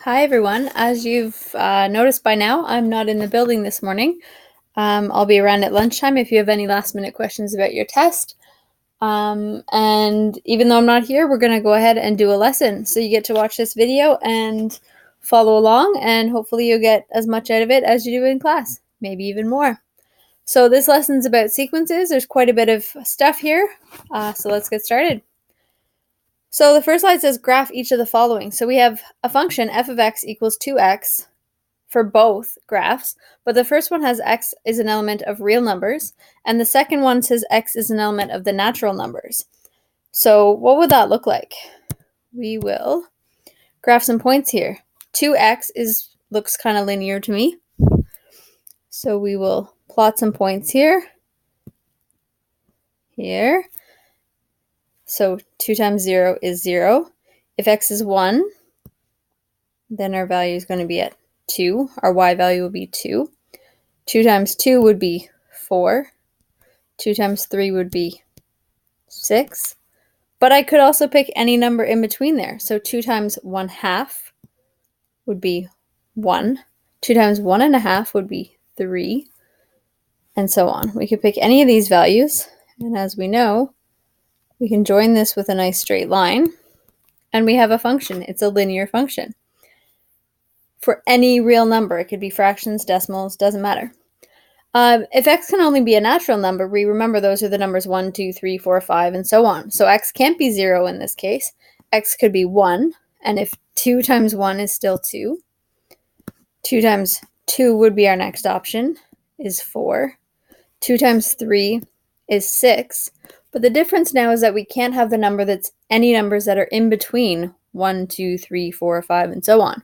Hi everyone. As you've noticed by now, I'm not in the building this morning. I'll be around at lunchtime if you have any last minute questions about your test. And even though I'm not here, we're going to go ahead and do a lesson. So you get to watch this video and follow along, and hopefully you'll get as much out of it as you do in class, maybe even more. So this lesson's about sequences. There's quite a bit of stuff here. So let's get started. So the first slide says graph each of the following. So we have a function f of x equals 2x for both graphs, but the first one has x is an element of real numbers, and the second one says x is an element of the natural numbers. So what would that look like? We will graph some points here. 2x looks kind of linear to me. So we will plot some points here. So 2 times 0 is 0. If x is 1, then our value is going to be at 2. Our y value will be 2. 2 times 2 would be 4. 2 times 3 would be 6. But I could also pick any number in between there. So 2 times 1/2 would be 1. 2 times 1.5 would be 3. And so on. We could pick any of these values. And as we know, we can join this with a nice straight line. And we have a function. It's a linear function. For any real number, it could be fractions, decimals, doesn't matter. If x can only be a natural number, we remember those are the numbers 1, 2, 3, 4, 5, and so on. So x can't be 0 in this case. X could be 1, and if 2 times 1 is still 2, 2 times 2 would be our next option, is 4. 2 times 3 is 6. But the difference now is that we can't have the number that's any numbers that are in between 1, 2, 3, 4, 5, and so on.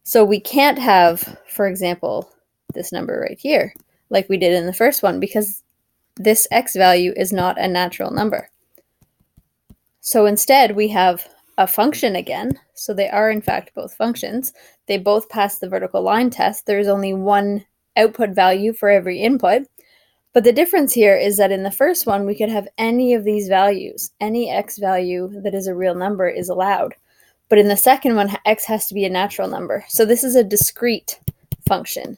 So we can't have, for example, this number right here, like we did in the first one, because this x value is not a natural number. So instead, we have a function again. So they are, in fact, both functions. They both pass the vertical line test. There's only one output value for every input. But the difference here is that in the first one, we could have any of these values. Any x value that is a real number is allowed. But in the second one, x has to be a natural number. So this is a discrete function.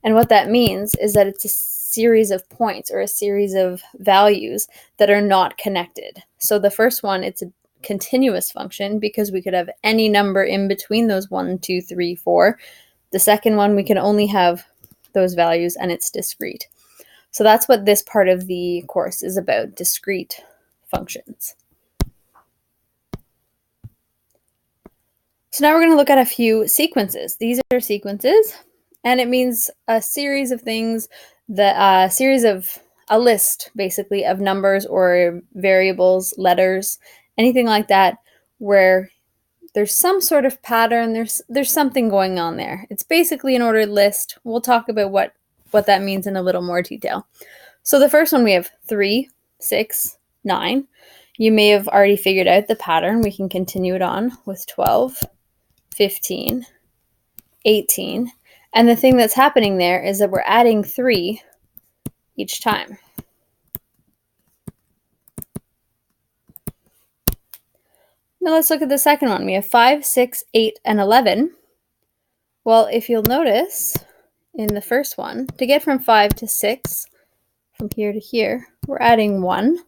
And what that means is that it's a series of points or a series of values that are not connected. So the first one, it's a continuous function because we could have any number in between those 1, 2, 3, 4. The second one, we can only have those values and it's discrete. So that's what this part of the course is about, discrete functions. So now we're going to look at a few sequences. These are sequences, and it means a series of things, a list, basically, of numbers or variables, letters, anything like that, where there's some sort of pattern, there's something going on there. It's basically an ordered list. We'll talk about what that means in a little more detail. So the first one, we have 3, 6, 9. You may have already figured out the pattern. We can continue it on with 12, 15, 18. And the thing that's happening there is that we're adding 3 each time. Now let's look at the second one. We have 5, 6, 8, and 11. Well, if you'll notice in the first one, to get from 5 to 6, from here to here, we're adding 1.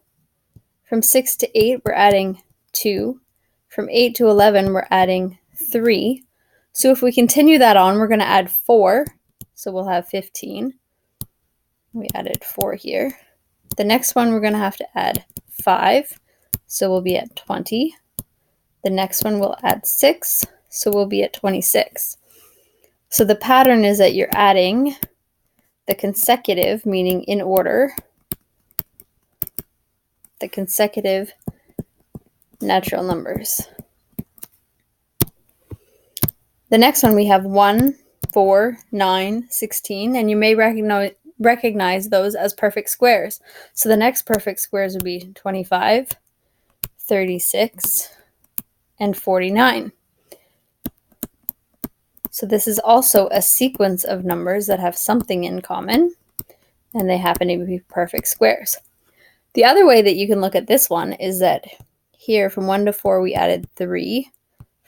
From 6 to 8, we're adding 2. From 8 to 11, we're adding 3. So if we continue that on, we're going to add 4. So we'll have 15. We added 4 here. The next one, we're going to have to add 5. So we'll be at 20. The next one, we'll add 6. So we'll be at 26. So the pattern is that you're adding the consecutive, meaning in order, the consecutive natural numbers. The next one, we have 1, 4, 9, 16, and you may recognize those as perfect squares. So the next perfect squares would be 25, 36, and 49. So this is also a sequence of numbers that have something in common, and they happen to be perfect squares. The other way that you can look at this one is that here from 1 to 4 we added 3,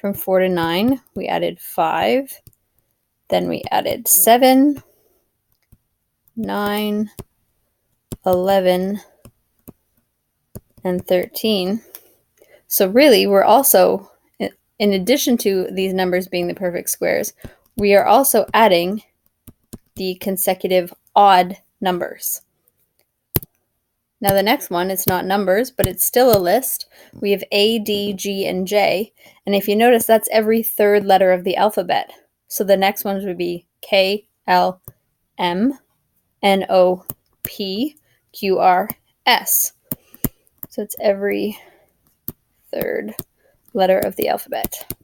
From 4 to 9, we added 5. Then we added 7, 9, 11, and 13. So really, we're also, in addition to these numbers being the perfect squares, we are also adding the consecutive odd numbers. Now the next one, it's not numbers, but it's still a list. We have A, D, G, and J. And if you notice, that's every third letter of the alphabet. So the next ones would be K, L, M, N, O, P, Q, R, S. So it's every third letter of the alphabet.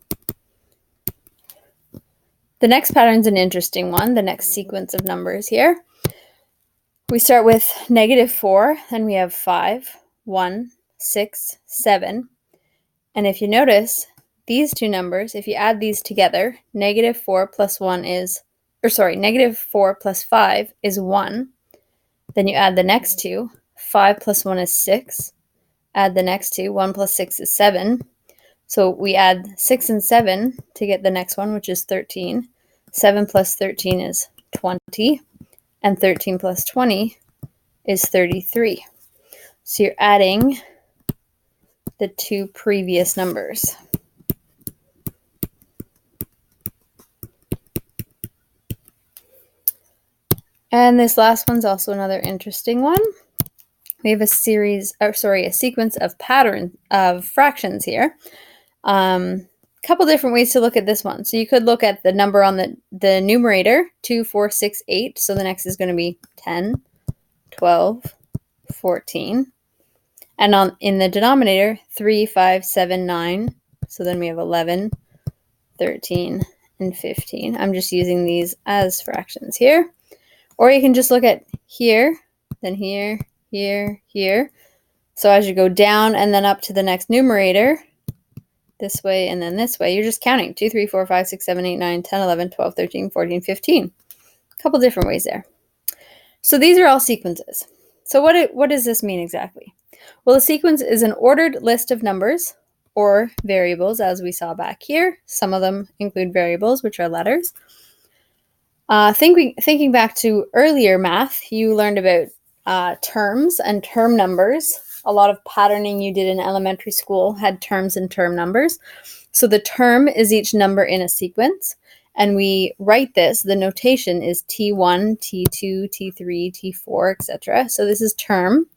The next pattern is an interesting one, the next sequence of numbers here. We start with -4, then we have 5, 1, 6, 7. And if you notice, these two numbers, if you add these together, -4 plus 1 is, -4 plus 5 is 1. Then you add the next two, 5 plus 1 is 6. Add the next two, 1 plus 6 is 7. So we add 6 and 7 to get the next one, which is 13. 7 plus 13 is 20. And 13 plus 20 is 33. So you're adding the two previous numbers. And this last one's also another interesting one. We have a sequence of fractions here. Couple different ways to look at this one. So you could look at the number on the numerator, 2, 4, 6, 8. So the next is going to be 10, 12, 14. And in the denominator, 3, 5, 7, 9. So then we have 11, 13, and 15. I'm just using these as fractions here. Or you can just look at here, then here, here, here. So as you go down and then up to the next numerator, this way and then this way, you're just counting 2, 3, 4, 5, 6, 7, 8, 9, 10, 11, 12, 13, 14, 15. A couple different ways there. So these are all sequences. So what does this mean exactly? Well, a sequence is an ordered list of numbers or variables, as we saw back here. Some of them include variables, which are letters. Thinking back to earlier math, you learned about terms and term numbers. A lot of patterning you did in elementary school had terms and term numbers. So the term is each number in a sequence, and we write this. The notation is T1, T2, T3, T4, etc. So this is term,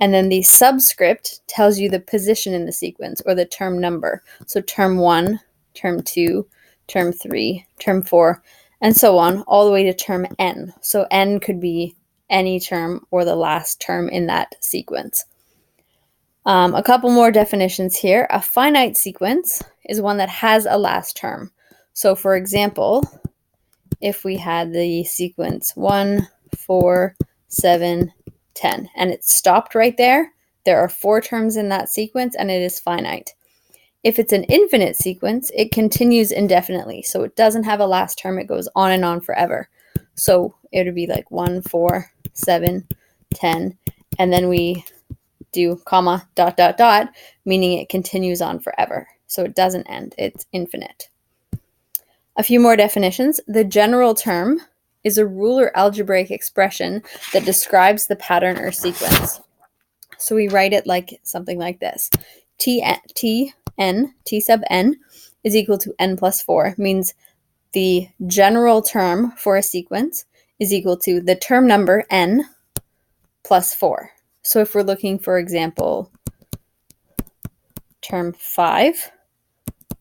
and then the subscript tells you the position in the sequence or the term number. So term 1, term 2, term 3, term 4, and so on, all the way to term n. So n could be any term or the last term in that sequence. A couple more definitions here. A finite sequence is one that has a last term. So for example, if we had the sequence 1, 4, 7, 10, and it stopped right there, there are 4 terms in that sequence and it is finite. If it's an infinite sequence, it continues indefinitely. So it doesn't have a last term, it goes on and on forever. So it would be like 1, 4, 7, 10, and then we do comma, dot, dot, dot, meaning it continues on forever. So it doesn't end, it's infinite. A few more definitions. The general term is a rule or algebraic expression that describes the pattern or sequence. So we write it like something like this. T sub n is equal to n plus 4, means the general term for a sequence is equal to the term number n plus 4. So if we're looking, for example, term 5,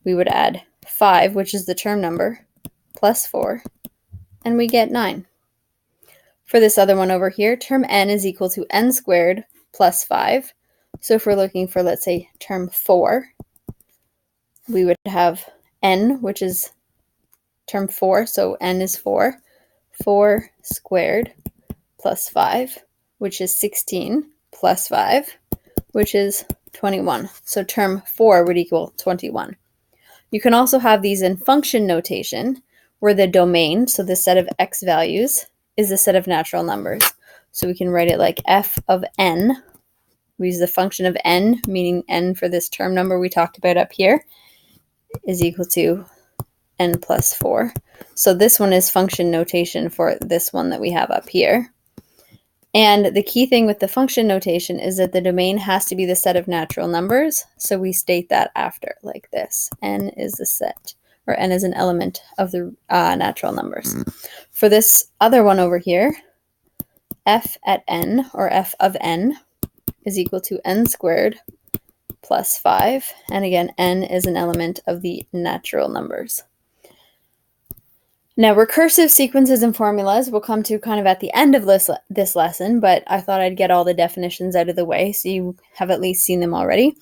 we would add 5, which is the term number, plus 4, and we get 9. For this other one over here, term n is equal to n squared plus 5. So if we're looking for, let's say, term 4, we would have n, which is term 4, so n is 4, 4 squared plus 5, which is 16, plus 5, which is 21. So term 4 would equal 21. You can also have these in function notation, where the domain, so the set of x values, is the set of natural numbers. So we can write it like f of n. We use the function of n, meaning n for this term number we talked about up here, is equal to n plus 4. So this one is function notation for this one that we have up here. And the key thing with the function notation is that the domain has to be the set of natural numbers. So we state that after like this. N is the set, or n is an element of the natural numbers. For this other one over here, f at n, or f of n, is equal to n squared plus 5. And again, n is an element of the natural numbers. Now, recursive sequences and formulas we'll come to kind of at the end of this lesson, but I thought I'd get all the definitions out of the way so you have at least seen them already.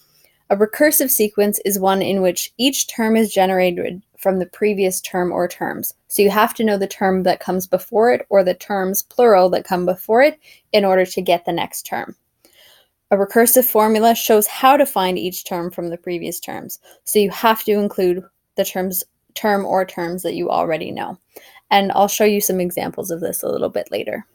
A recursive sequence is one in which each term is generated from the previous term or terms. So you have to know the term that comes before it or the terms, plural, that come before it in order to get the next term. A recursive formula shows how to find each term from the previous terms. So you have to include the term or terms that you already know. And I'll show you some examples of this a little bit later.